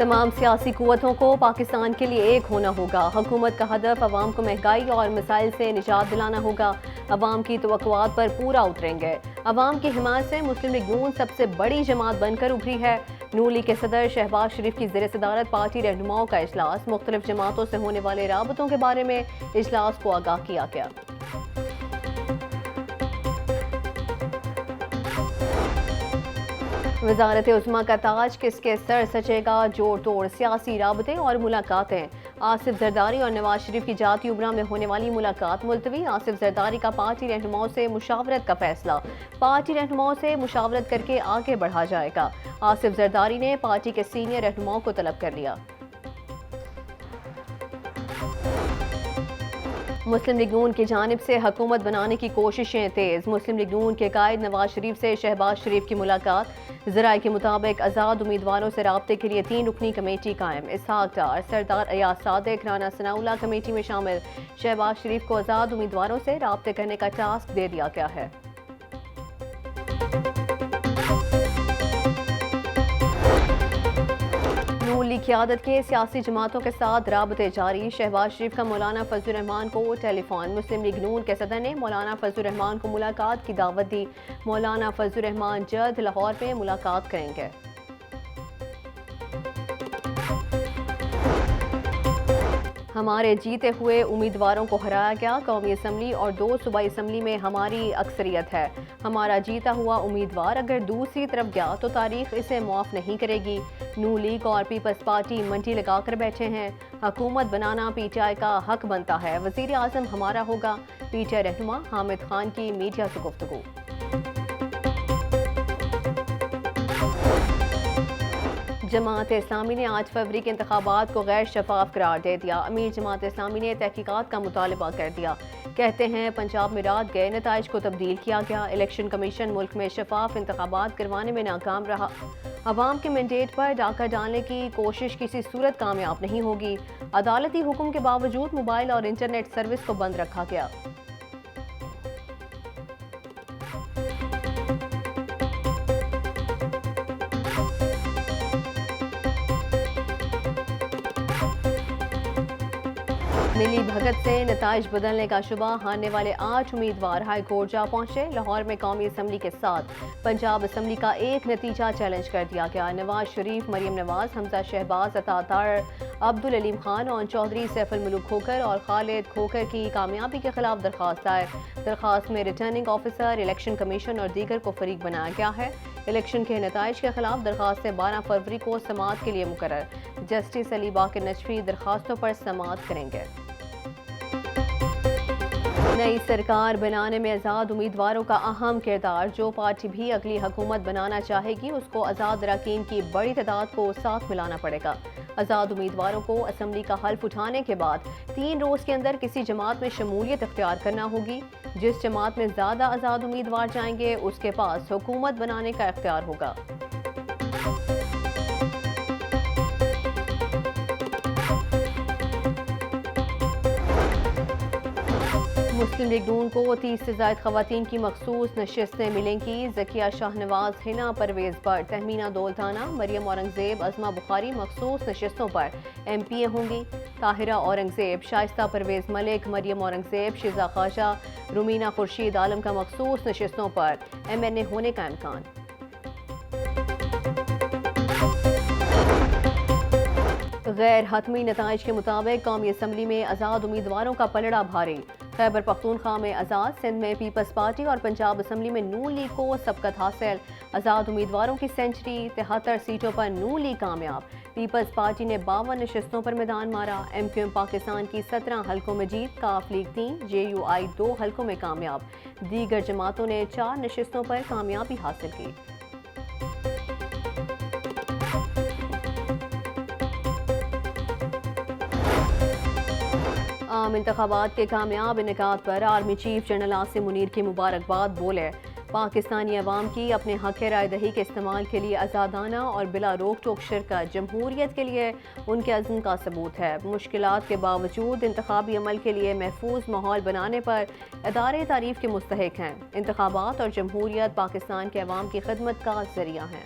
تمام سیاسی قوتوں کو پاکستان کے لیے ایک ہونا ہوگا۔ حکومت کا ہدف عوام کو مہنگائی اور مسائل سے نجات دلانا ہوگا۔ عوام کی توقعات پر پورا اتریں گے۔ عوام کی حمایت سے مسلم لیگ نون سب سے بڑی جماعت بن کر ابھری ہے۔ نون لیگ کے صدر شہباز شریف کی زیر صدارت پارٹی رہنماؤں کا اجلاس، مختلف جماعتوں سے ہونے والے رابطوں کے بارے میں اجلاس کو آگاہ کیا گیا۔ وزارت عظمیٰ کا تاج کس کے سر سجے گا؟ جوڑ توڑ سیاسی رابطے اور ملاقاتیں۔ آصف زرداری اور نواز شریف کی جاتی امراء میں ہونے والی ملاقات ملتوی۔ آصف زرداری کا پارٹی رہنماؤں سے مشاورت کا فیصلہ، پارٹی رہنماؤں سے مشاورت کر کے آگے بڑھا جائے گا۔ آصف زرداری نے پارٹی کے سینئر رہنماؤں کو طلب کر لیا۔ مسلم لیگ نون کی جانب سے حکومت بنانے کی کوششیں تیز۔ مسلم لیگ نون کے قائد نواز شریف سے شہباز شریف کی ملاقات۔ ذرائع کے مطابق آزاد امیدواروں سے رابطے کے لیے 3 رکنی کمیٹی قائم۔ اسحاق ڈار، سردار ایاز صادق، رانا ثناءاللہ کمیٹی میں شامل۔ شہباز شریف کو آزاد امیدواروں سے رابطے کرنے کا ٹاسک دے دیا گیا ہے۔ نون لیگ قیادت کے سیاسی جماعتوں کے ساتھ رابطے جاری۔ شہباز شریف کا مولانا فضل الرحمان کو ٹیلی فون۔ مسلم لیگ نون کے صدر نے مولانا فضل الرحمان کو ملاقات کی دعوت دی۔ مولانا فضل الرحمان جلد لاہور میں ملاقات کریں گے۔ ہمارے جیتے ہوئے امیدواروں کو ہرایا گیا۔ قومی اسمبلی اور 2 صوبائی اسمبلی میں ہماری اکثریت ہے۔ ہمارا جیتا ہوا امیدوار اگر دوسری طرف گیا تو تاریخ اسے معاف نہیں کرے گی۔ نون لیگ اور پیپلز پارٹی منڈی لگا کر بیٹھے ہیں۔ حکومت بنانا پی ٹی آئی کا حق بنتا ہے۔ وزیر اعظم ہمارا ہوگا۔ پی ٹی آئی رہنما حامد خان کی میڈیا سے گفتگو۔ جماعت اسلامی نے 8 فروری کے انتخابات کو غیر شفاف قرار دے دیا۔ امیر جماعت اسلامی نے تحقیقات کا مطالبہ کر دیا۔ کہتے ہیں پنجاب میں رات گئے نتائج کو تبدیل کیا گیا۔ الیکشن کمیشن ملک میں شفاف انتخابات کروانے میں ناکام رہا۔ عوام کے مینڈیٹ پر ڈاکہ ڈالنے کی کوشش کسی صورت کامیاب نہیں ہوگی۔ عدالتی حکم کے باوجود موبائل اور انٹرنیٹ سروس کو بند رکھا گیا۔ ملی بھگت سے نتائج بدلنے کا شبہ، ہارنے والے 8 امیدوار ہائی کورٹ جا پہنچے۔ لاہور میں قومی اسمبلی کے ساتھ پنجاب اسمبلی کا ایک نتیجہ چیلنج کر دیا گیا۔ نواز شریف، مریم نواز، حمزہ شہباز، عطا طاہر، عبدالعلیم خان اور چودھری سیف الملوک کھوکھر اور خالد کھوکھر کی کامیابی کے خلاف درخواست دائر۔ درخواست میں ریٹرننگ آفیسر، الیکشن کمیشن اور دیگر کو فریق بنایا گیا ہے۔ الیکشن کے نتائج کے خلاف درخواستیں 12 فروری کو سماعت کے لیے مقرر۔ جسٹس علی باقر نجفی درخواستوں پر سماعت کریں گے۔ نئی سرکار بنانے میں آزاد امیدواروں کا اہم کردار۔ جو پارٹی بھی اگلی حکومت بنانا چاہے گی اس کو آزاد اراکین کی بڑی تعداد کو ساتھ ملانا پڑے گا۔ آزاد امیدواروں کو اسمبلی کا حلف اٹھانے کے بعد 3 روز کے اندر کسی جماعت میں شمولیت اختیار کرنا ہوگی۔ جس جماعت میں زیادہ آزاد امیدوار جائیں گے اس کے پاس حکومت بنانے کا اختیار ہوگا۔ مسلم لیگ نون کو 30 سے زائد خواتین کی مخصوص نشستیں ملیں گی۔ ذکیہ شاہ نواز، حنا پرویز بٹ، تہمینہ دولتانہ، مریم اورنگزیب، عظمہ بخاری مخصوص نشستوں پر ایم پی اے ہوں گی۔ طاہرہ اورنگزیب، شائستہ پرویز ملک، مریم اورنگزیب، شیزا خواجہ، رومینہ خورشید عالم کا مخصوص نشستوں پر ایم این اے ہونے کا امکان۔ غیر حتمی نتائج کے مطابق قومی اسمبلی میں آزاد امیدواروں کا پلڑا بھاری۔ خیبر پختونخوا میں آزاد، سندھ میں پیپلز پارٹی اور پنجاب اسمبلی میں نون لیگ کو سبقت حاصل۔ آزاد امیدواروں کی سینچری، 73 سیٹوں پر نون لیگ کامیاب۔ پیپلز پارٹی نے 52 نشستوں پر میدان مارا۔ ایم کیو ایم پاکستان کی 17 حلقوں میں جیت، کاف لیگ 3، جے یو آئی 2 حلقوں میں کامیاب۔ دیگر جماعتوں نے 4 نشستوں پر کامیابی حاصل کی۔ عام انتخابات کے کامیاب انعقاد پر army chief general Asim Munir کی مبارکباد بولے۔ پاکستانی عوام کی اپنے حق رائے دہی کے استعمال کے لیے آزادانہ اور بلا روک ٹوک شرکت جمہوریت کے لیے ان کے عزم کا ثبوت ہے۔ مشکلات کے باوجود انتخابی عمل کے لیے محفوظ ماحول بنانے پر ادارے تعریف کے مستحق ہیں۔ انتخابات اور جمہوریت پاکستان کے عوام کی خدمت کا ذریعہ ہیں۔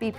PP